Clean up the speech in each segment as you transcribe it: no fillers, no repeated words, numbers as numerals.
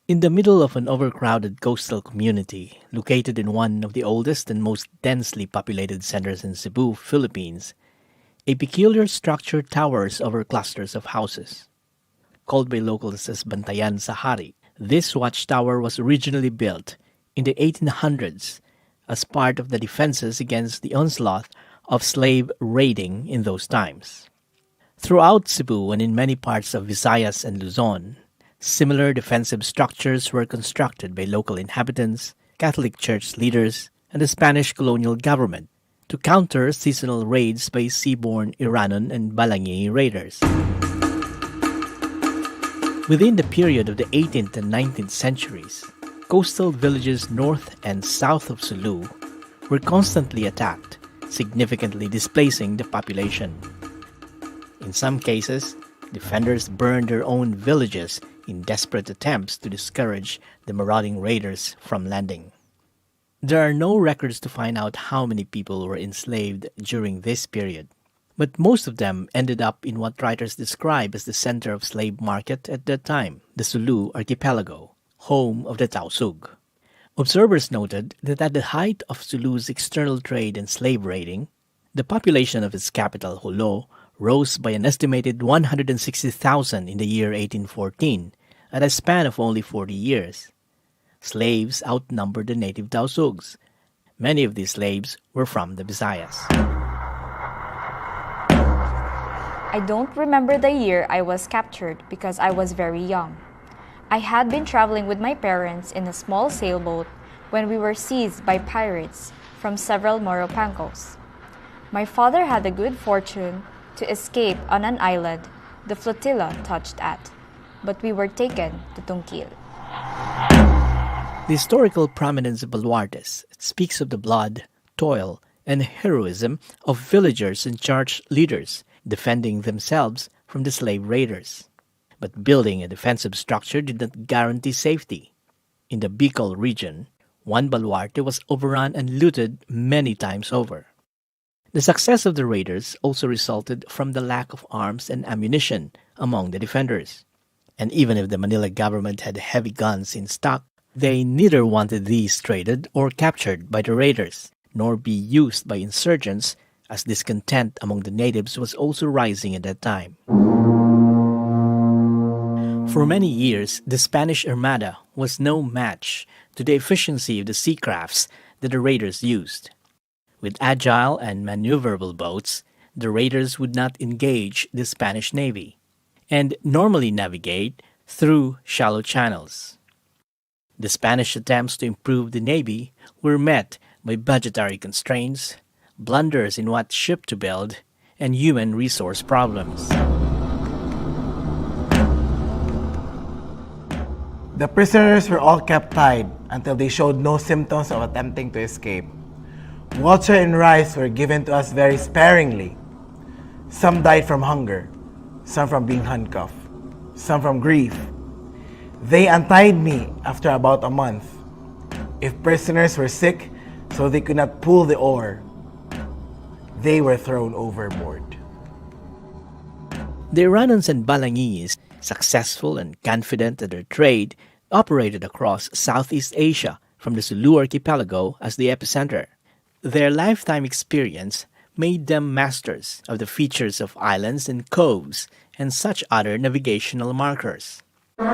In the middle of an overcrowded coastal community, located in one of the oldest and most densely populated centers in Cebu, Philippines, a peculiar structure towers over clusters of houses. Called by locals as Bantayan sa Hari, this watchtower was originally built in the 1800s as part of the defenses against the onslaught of slave raiding in those times. Throughout Cebu and in many parts of Visayas and Luzon, similar defensive structures were constructed by local inhabitants, Catholic Church leaders, and the Spanish colonial government to counter seasonal raids by seaborne Iranon and Balangi raiders. Within the period of the 18th and 19th centuries, coastal villages north and south of Sulu were constantly attacked, significantly displacing the population. In some cases, defenders burned their own villages in desperate attempts to discourage the marauding raiders from landing. There are no records to find out how many people were enslaved during this period, but most of them ended up in what writers describe as the center of slave market at that time, the Sulu archipelago, home of the Tausug. Observers noted that at the height of Sulu's external trade and slave raiding, the population of its capital, Jolo, rose by an estimated 160,000 in the year 1814, at a span of only 40 years. Slaves outnumbered the native Tausugs. Many of these slaves were from the Visayas. I don't remember the year I was captured because I was very young. I had been traveling with my parents in a small sailboat when we were seized by pirates from several Moro pancos. My father had the good fortune to escape on an island the flotilla touched at, but we were taken to Tungkil. The historical prominence of baluartes speaks of the blood, toil, and heroism of villagers and church leaders defending themselves from the slave raiders. But building a defensive structure did not guarantee safety. In the Bicol region, one baluarte was overrun and looted many times over. The success of the raiders also resulted from the lack of arms and ammunition among the defenders. And even if the Manila government had heavy guns in stock, they neither wanted these traded or captured by the raiders, nor be used by insurgents, as discontent among the natives was also rising at that time. For many years, the Spanish Armada was no match to the efficiency of the sea crafts that the raiders used. With agile and maneuverable boats, the raiders would not engage the Spanish Navy, and normally navigate through shallow channels. The Spanish attempts to improve the Navy were met by budgetary constraints, blunders in what ship to build, and human resource problems. The prisoners were all kept tied until they showed no symptoms of attempting to escape. Water and rice were given to us very sparingly. Some died from hunger, some from being handcuffed, some from grief. They untied me after about a month. If prisoners were sick, so they could not pull the oar, they were thrown overboard. The Iranons and Balangis, successful and confident at their trade, operated across Southeast Asia from the Sulu archipelago as the epicenter. Their lifetime experience made them masters of the features of islands and coves and such other navigational markers. The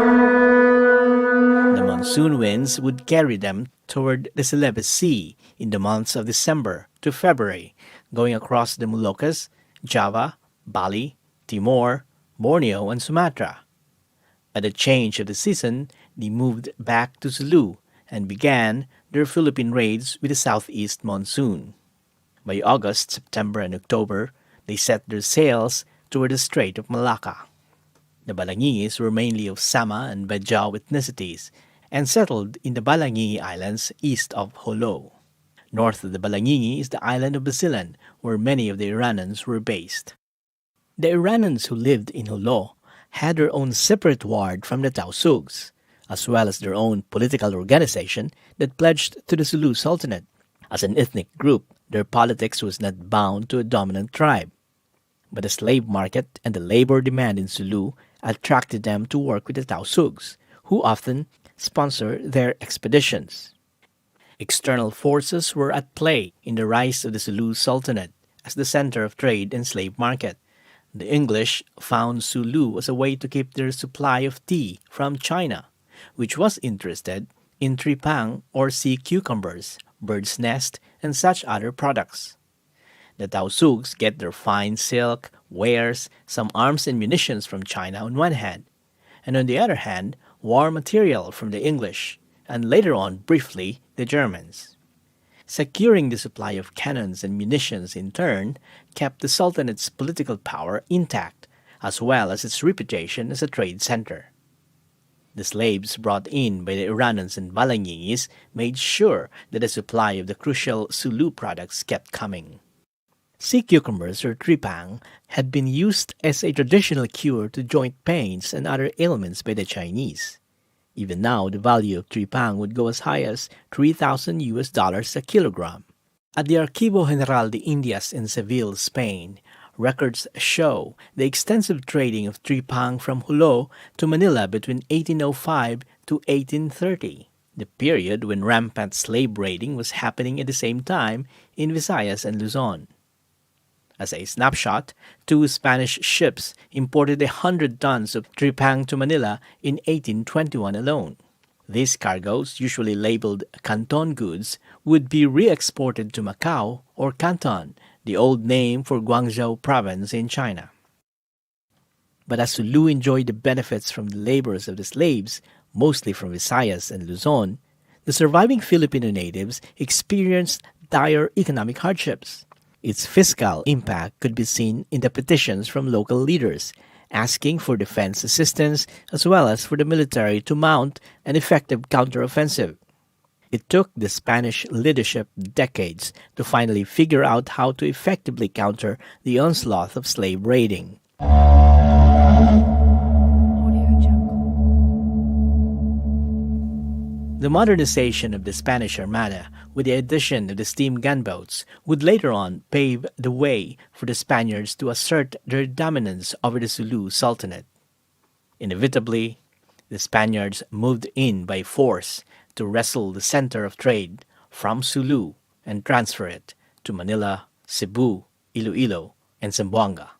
monsoon winds would carry them toward the Celebes Sea in the months of December to February, going across the Moluccas, Java, Bali, Timor, Borneo, and Sumatra. At the change of the season, they moved back to Sulu and began their Philippine raids with the southeast monsoon. By August, September, and October, they set their sails toward the Strait of Malacca. The Balangis were mainly of Sama and Bajau ethnicities and settled in the Balangi Islands east of Jolo. North of the Balangi is the island of Basilan, where many of the Iranons were based. The Iranons who lived in Jolo had their own separate ward from the Tausugs, as well as their own political organization that pledged to the Sulu Sultanate. As an ethnic group, their politics was not bound to a dominant tribe. But the slave market and the labor demand in Sulu attracted them to work with the Tausugs, who often sponsor their expeditions. External forces were at play in the rise of the Sulu Sultanate as the center of trade and slave market. The English found Sulu as a way to keep their supply of tea from China, which was interested in tripang or sea cucumbers, bird's nest, and such other products. The Tausugs get their fine silk, wares, some arms and munitions from China on one hand, and on the other hand, war material from the English, and later on, briefly, the Germans. Securing the supply of cannons and munitions in turn kept the Sultanate's political power intact, as well as its reputation as a trade center. The slaves brought in by the Iranians and Balangingis made sure that the supply of the crucial Sulu products kept coming. Sea cucumbers or tripang had been used as a traditional cure to joint pains and other ailments by the Chinese. Even now, the value of tripang would go as high as $3,000 a kilogram. At the Archivo General de Indias in Seville, Spain, records show the extensive trading of tripang from Jolo to Manila between 1805 to 1830, the period when rampant slave raiding was happening at the same time in Visayas and Luzon. As a snapshot, 2 Spanish ships imported 100 tons of tripang to Manila in 1821 alone. These cargoes, usually labeled Canton goods, would be re-exported to Macau or Canton, the old name for Guangzhou province in China. But as Sulu enjoyed the benefits from the labors of the slaves, mostly from Visayas and Luzon, the surviving Filipino natives experienced dire economic hardships. Its fiscal impact could be seen in the petitions from local leaders, asking for defense assistance as well as for the military to mount an effective counteroffensive. It took the Spanish leadership decades to finally figure out how to effectively counter the onslaught of slave raiding. The modernization of the Spanish Armada, with the addition of the steam gunboats, would later on pave the way for the Spaniards to assert their dominance over the Sulu Sultanate. Inevitably, the Spaniards moved in by force to wrestle the center of trade from Sulu and transfer it to Manila, Cebu, Iloilo, and Zamboanga.